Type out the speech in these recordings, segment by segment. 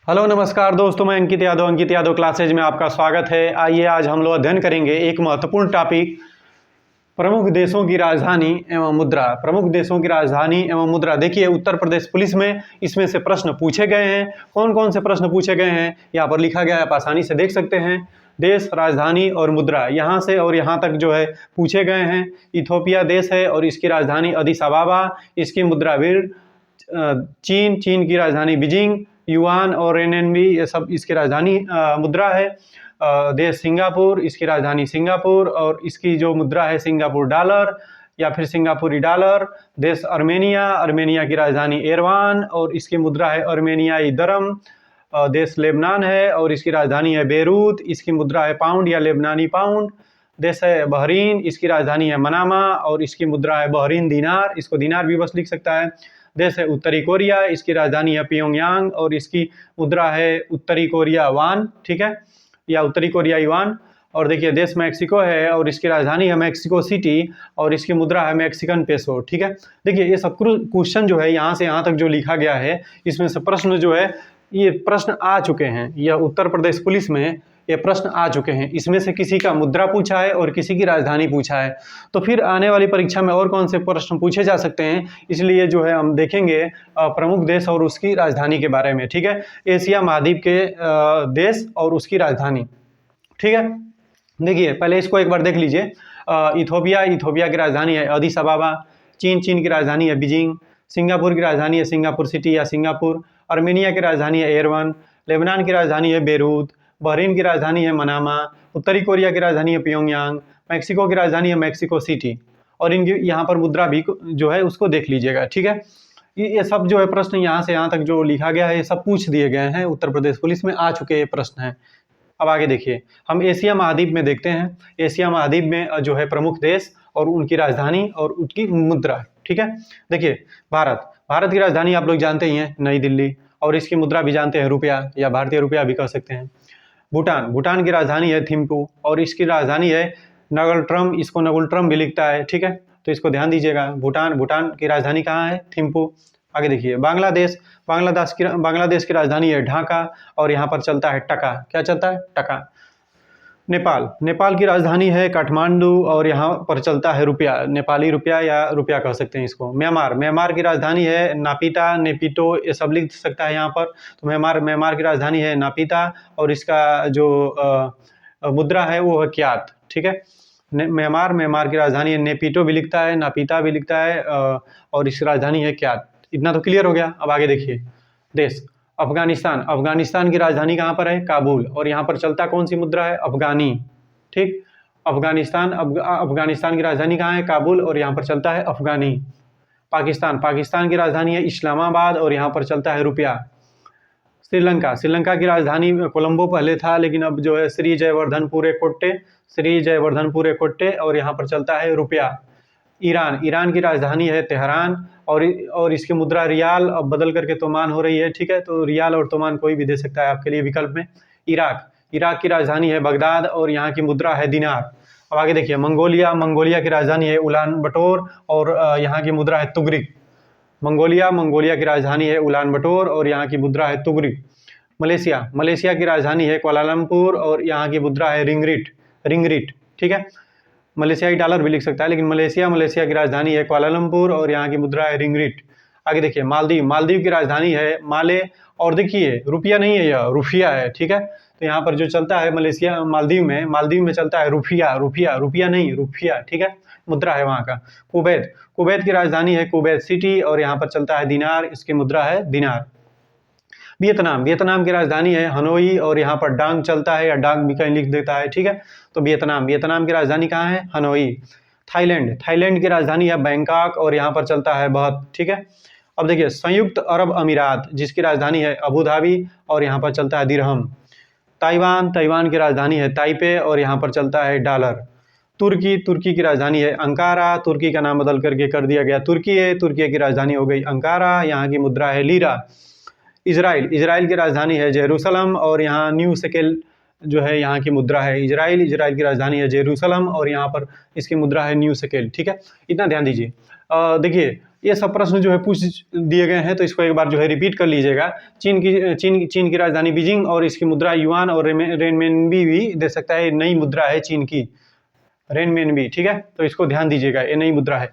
Hello नमस्कार दोस्तों, मैं अंकित यादव क्लासेज में आपका स्वागत है। आइए आज हम लोग अध्ययन करेंगे एक महत्वपूर्ण टॉपिक, प्रमुख देशों की राजधानी एवं मुद्रा। प्रमुख देशों की राजधानी एवं मुद्रा। देखिए उत्तर प्रदेश पुलिस में इसमें से प्रश्न पूछे गए हैं। कौन कौन से प्रश्न पूछे गए हैं यहाँ पर लिखा गया है, आप आसानी से देख सकते हैं। देश, राजधानी और मुद्रा यहाँ से और यहाँ तक जो है पूछे गए हैं। इथोपिया देश है और इसकी राजधानी अदिस अबाबा, इसकी मुद्रा विर। चीन की राजधानी बीजिंग। युआन और रेनबी ये सब इसकी राजधानी मुद्रा है। देश सिंगापुर, इसकी राजधानी सिंगापुर और इसकी जो मुद्रा है सिंगापुर डॉलर या फिर सिंगापुरी डॉलर। देश अर्मेनिया की राजधानी एरवान और इसकी मुद्रा है अर्मेनियाई दरम। देश लेबनान है और इसकी राजधानी है बेरूत, इसकी मुद्रा है पाउंड या लेबनानी पाउंड। देश है बहरीन, इसकी राजधानी है मनामा और इसकी मुद्रा है बहरीन दीनार, इसको दीनार भी बस लिख सकता है। देश है उत्तरी कोरिया, इसकी राजधानी है प्योंगयांग और इसकी मुद्रा है उत्तरी कोरिया वान, ठीक है, या उत्तरी कोरिया युआन। और देखिए देश मैक्सिको है और इसकी राजधानी है मैक्सिको सिटी और इसकी मुद्रा है मैक्सिकन पेसो, ठीक है। देखिए ये सब क्वेश्चन जो है यहाँ से यहाँ तक जो लिखा गया है, इसमें से प्रश्न जो है ये प्रश्न आ चुके हैं। यह उत्तर प्रदेश पुलिस में ये प्रश्न आ चुके हैं। इसमें से किसी का मुद्रा पूछा है और किसी की राजधानी पूछा है। तो फिर आने वाली परीक्षा में और कौन से प्रश्न पूछे जा सकते हैं, इसलिए जो है हम देखेंगे प्रमुख देश और उसकी राजधानी के बारे में, ठीक है। एशिया महाद्वीप के देश और उसकी राजधानी, ठीक है। देखिए पहले इसको एक बार देख लीजिए। इथोपिया की राजधानी है अदिस अबाबा। चीन की राजधानी है बीजिंग। सिंगापुर की राजधानी है सिंगापुर सिटी या सिंगापुर। अर्मेनिया की राजधानी है एरवान। लेबनान की राजधानी है बेरूत। बहरीन की राजधानी है मनामा। उत्तरी कोरिया की राजधानी है प्योंगयांग। मैक्सिको की राजधानी है मैक्सिको सिटी। और इनकी यहाँ पर मुद्रा भी जो है उसको देख लीजिएगा, ठीक है। ये सब जो है प्रश्न यहाँ से यहाँ तक जो लिखा गया है ये सब पूछ दिए गए हैं। उत्तर प्रदेश पुलिस में आ चुके ये प्रश्न हैं। अब आगे देखिए, हम एशिया महाद्वीप में देखते हैं। एशिया महाद्वीप में जो है प्रमुख देश और उनकी राजधानी और उनकी मुद्रा, ठीक है। देखिए भारत की राजधानी आप लोग जानते ही हैं नई दिल्ली और इसकी मुद्रा भी जानते हैं रुपया या भारतीय रुपया भी कह सकते हैं। भूटान की राजधानी है थिम्पू और इसकी राजधानी है नगलट्रम, इसको नगुलट्रम भी लिखता है, ठीक है। तो इसको ध्यान दीजिएगा। भूटान की राजधानी कहाँ है? थिम्पू। आगे देखिए बांग्लादेश की राजधानी है ढाका और यहाँ पर चलता है टका। क्या चलता है? टका। नेपाल की राजधानी है काठमांडू और यहाँ पर चलता है रुपया, नेपाली रुपया या रुपया कह सकते हैं इसको। म्यांमार की राजधानी है नापीता, नेपिटो ये सब लिख सकता है यहाँ पर। तो म्यांमार की राजधानी है नापीता और इसका जो मुद्रा है वो है क्यात, ठीक है। म्यांमार की राजधानी है नेपिटो भी लिखता है, नापीता भी लिखता है और इसकी राजधानी है क्यात। इतना तो क्लियर हो गया। अब आगे देखिए देश अफगानिस्तान की राजधानी कहाँ पर है? काबुल और यहाँ पर चलता कौन सी मुद्रा है? अफगानी, ठीक। अफगानिस्तान की राजधानी कहाँ है? काबुल और यहाँ पर चलता है अफगानी। पाकिस्तान की राजधानी है इस्लामाबाद और यहाँ पर चलता है रुपया। श्रीलंका की राजधानी कोलंबो पहले था लेकिन अब जो है श्री जयवर्धनपुरे कोट्टे और यहाँ पर चलता है रुपया। ईरान की राजधानी है तेहरान और इसकी मुद्रा रियाल अब बदल करके तोमान हो रही है, ठीक है। तो रियाल और तोमान कोई भी दे सकता है आपके लिए विकल्प में। इराक की राजधानी है बगदाद और यहाँ की मुद्रा है दिनार। अब आगे देखिए मंगोलिया की राजधानी है उलान बटोर और यहाँ की मुद्रा है तुगरिक। मंगोलिया की राजधानी है उलान बटोर और यहाँ की मुद्रा है तुगरिक। मलेशिया की राजधानी है कुआलालंपुर और यहाँ की मुद्रा है रिंगरिट, ठीक है। मलेशियाई डॉलर भी लिख सकता है लेकिन मलेशिया की राजधानी है कुआलालंपुर और यहाँ की मुद्रा है रिंगरिट। आगे देखिए मालदीव की राजधानी है माले और देखिए रुपया नहीं है, यह रुफिया है, ठीक है। तो यहाँ पर जो चलता है मालदीव में चलता है रुपया नहीं रुफिया, ठीक है। मुद्रा है वहाँ का। कुवैत की राजधानी है कुवैत सिटी और यहाँ पर चलता है दिनार, इसकी मुद्रा है दिनार। वियतनाम की राजधानी है हनोई और यहाँ पर डांग चलता है या डांग भी कहीं लिख देता है, ठीक है। तो वियतनाम की राजधानी कहाँ है? हनोई। थाईलैंड की राजधानी है बैंकॉक और यहाँ पर चलता है बहुत, ठीक है। अब देखिए संयुक्त अरब अमीरात जिसकी राजधानी है अबू धाबी और यहाँ पर चलता है दिरहम। ताइवान की राजधानी है ताइपे और यहाँ पर चलता है डॉलर। तुर्की की राजधानी है अंकारा, तुर्की का नाम बदल करके कर दिया गया तुर्की है, तुर्की की राजधानी हो गई अंकारा, यहाँ की मुद्रा है लीरा। इजराइल की राजधानी है जेरूसलम और यहाँ न्यू शेकेल जो है यहाँ की मुद्रा है। इजराइल की राजधानी है जेरूसलम और यहाँ पर इसकी मुद्रा है न्यू शेकेल, ठीक है। इतना ध्यान दीजिए। देखिए ये सब प्रश्न जो है पूछ दिए गए हैं, तो इसको एक बार जो है रिपीट कर लीजिएगा। चीन की राजधानी बीजिंग और इसकी मुद्रा युआन और रेनमिनबी भी दे सकता है, नई मुद्रा है चीन की रेनमिनबी, ठीक है। तो इसको ध्यान दीजिएगा, ये नई मुद्रा है।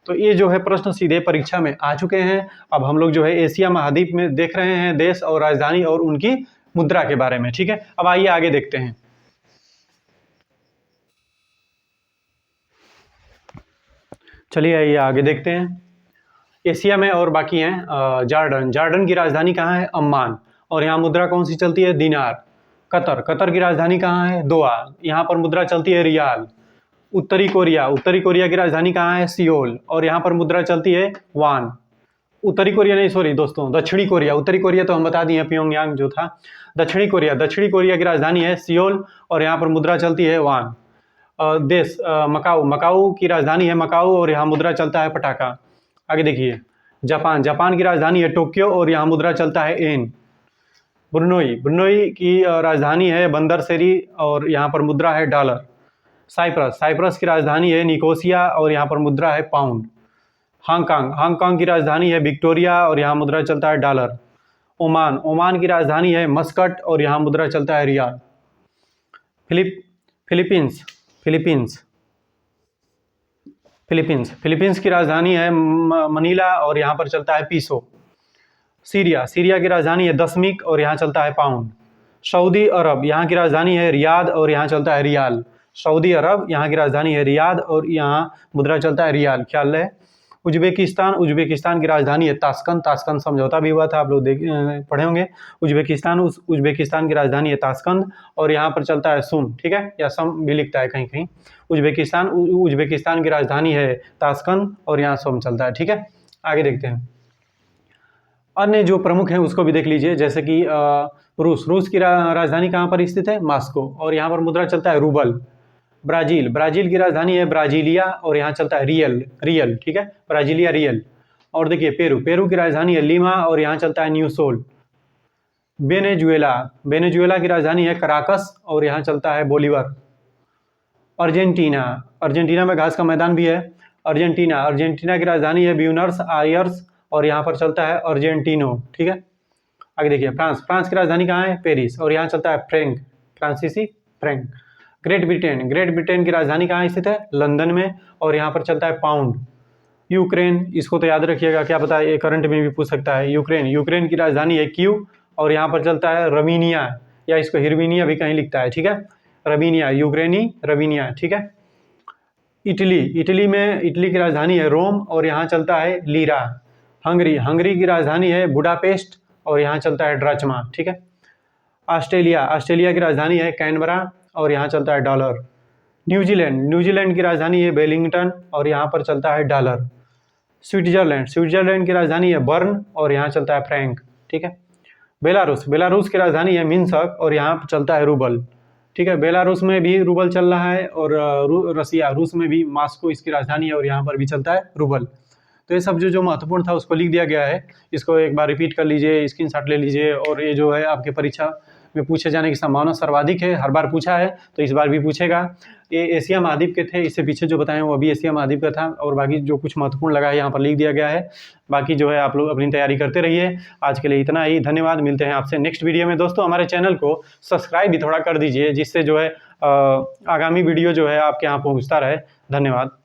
तो ये जो है प्रश्न सीधे परीक्षा में आ चुके हैं। अब हम लोग जो है एशिया महाद्वीप में देख रहे हैं देश और राजधानी और उनकी मुद्रा के बारे में, ठीक है। अब आइए आगे देखते हैं। चलिए आइए आगे देखते हैं। एशिया में और बाकी हैं जॉर्डन की राजधानी कहाँ है? अम्मान। और यहाँ मुद्रा कौन सी चलती है? दिनार। कतर की राजधानी कहाँ है? दोहा। यहाँ पर मुद्रा चलती है रियाल। उत्तरी कोरिया की राजधानी कहाँ है? सियोल। और यहाँ पर मुद्रा चलती है वान। उत्तरी कोरिया नहीं, सॉरी दोस्तों, दक्षिणी कोरिया। उत्तरी कोरिया तो हम बता दिए, प्योंगयांग जो था। दक्षिणी कोरिया की राजधानी है सियोल और यहाँ पर मुद्रा चलती है वान। देश मकाऊ की राजधानी है मकाऊ और यहाँ मुद्रा चलता है पटाखा। आगे देखिए, जापान की राजधानी है टोक्यो और यहाँ मुद्रा चलता है एन। ब्रुनोई की राजधानी है बंदरसेरी और यहाँ पर मुद्रा है डॉलर। साइप्रस की राजधानी है निकोसिया और यहाँ पर मुद्रा है पाउंड। हांगकांग की राजधानी है विक्टोरिया और यहाँ मुद्रा चलता है डॉलर। ओमान की राजधानी है मस्कट और यहाँ मुद्रा चलता है रियाल। फिलीपींस की राजधानी है मनीला और यहाँ पर चलता है पीसो। सीरिया की राजधानी है दशमिक और यहाँ चलता है पाउंड। सऊदी अरब, यहाँ की राजधानी है रियाद और यहाँ चलता है रियाल। सऊदी अरब, यहाँ की राजधानी है रियाद और यहाँ मुद्रा चलता है रियाल, ख्याल है। उज्बेकिस्तान की राजधानी है ताशकंद समझौता भी हुआ था, आप लोग पढ़े होंगे। उज्बेकिस्तान की राजधानी है ताशकंद और यहाँ पर चलता है सुम, ठीक है, या सम भी लिखता है कहीं कहीं। उज्बेकिस्तान की राजधानी है ताशकंद और यहाँ सम चलता है, ठीक है। आगे देखते हैं, अन्य जो प्रमुख हैं उसको भी देख लीजिए, जैसे कि रूस की राजधानी कहाँ पर स्थित है? मॉस्को और यहाँ पर मुद्रा चलता है रूबल। ब्राजील की राजधानी है ब्राजीलिया और यहाँ चलता है रियल, ठीक है, ब्राजीलिया रियल। और देखिए पेरू की राजधानी है लीमा और यहाँ चलता है न्यू सोल। वेनेजुएला की राजधानी है कराकस और यहाँ चलता है बोलीवर। अर्जेंटीना में घास का मैदान भी है। अर्जेंटीना की राजधानी है ब्यूनस आयर्स और यहाँ पर चलता है अर्जेंटिनो, ठीक है। आगे देखिए, फ्रांस की राजधानी कहाँ है? पेरिस और यहाँ चलता है फ्रांसीसी फ्रैंक। ग्रेट ब्रिटेन की राजधानी कहाँ स्थित है? लंदन में और यहाँ पर चलता है पाउंड। यूक्रेन, इसको तो याद रखिएगा, क्या पता ये करंट में भी पूछ सकता है। यूक्रेन की राजधानी है कीव और यहाँ पर चलता है रवीनिया या इसको हिरवीनिया भी कहीं लिखता है, ठीक है, रवीनिया, यूक्रेनी रवीनिया, ठीक है। इटली की राजधानी है रोम और यहाँ चलता है लीरा। हंगरी की राजधानी है बुडापेस्ट और यहाँ चलता है ड्राचमा, ठीक है। ऑस्ट्रेलिया की राजधानी है कैनबरा और यहाँ चलता है डॉलर। न्यूजीलैंड की राजधानी है वेलिंगटन और यहाँ पर चलता है डॉलर। स्विट्जरलैंड की राजधानी है बर्न और यहाँ चलता है फ्रैंक, ठीक है। बेलारूस की राजधानी है मिन्स्क और यहाँ पर चलता है रूबल, ठीक है। बेलारूस में भी रूबल चल रहा है और रूस में भी मॉस्को इसकी राजधानी है और यहाँ पर भी चलता है रूबल। तो ये सब जो महत्वपूर्ण था उसको लिख दिया गया है, इसको एक बार रिपीट कर लीजिए, स्क्रीनशॉट ले लीजिए। और ये जो है आपके परीक्षा में पूछे जाने की संभावना सर्वाधिक है, हर बार पूछा है तो इस बार भी पूछेगा। ये एशिया महाद्वीप के थे, इससे पीछे जो बताएं वो अभी एशिया महाद्वीप का था और बाकी जो कुछ महत्वपूर्ण लगा है यहाँ पर लिख दिया गया है। बाकी जो है आप लोग अपनी तैयारी करते रहिए। आज के लिए इतना ही, धन्यवाद। मिलते हैं आपसे नेक्स्ट वीडियो में। दोस्तों हमारे चैनल को सब्सक्राइब भी थोड़ा कर दीजिए, जिससे जो है आगामी वीडियो जो है आपके यहाँ पहुँचता रहे। धन्यवाद।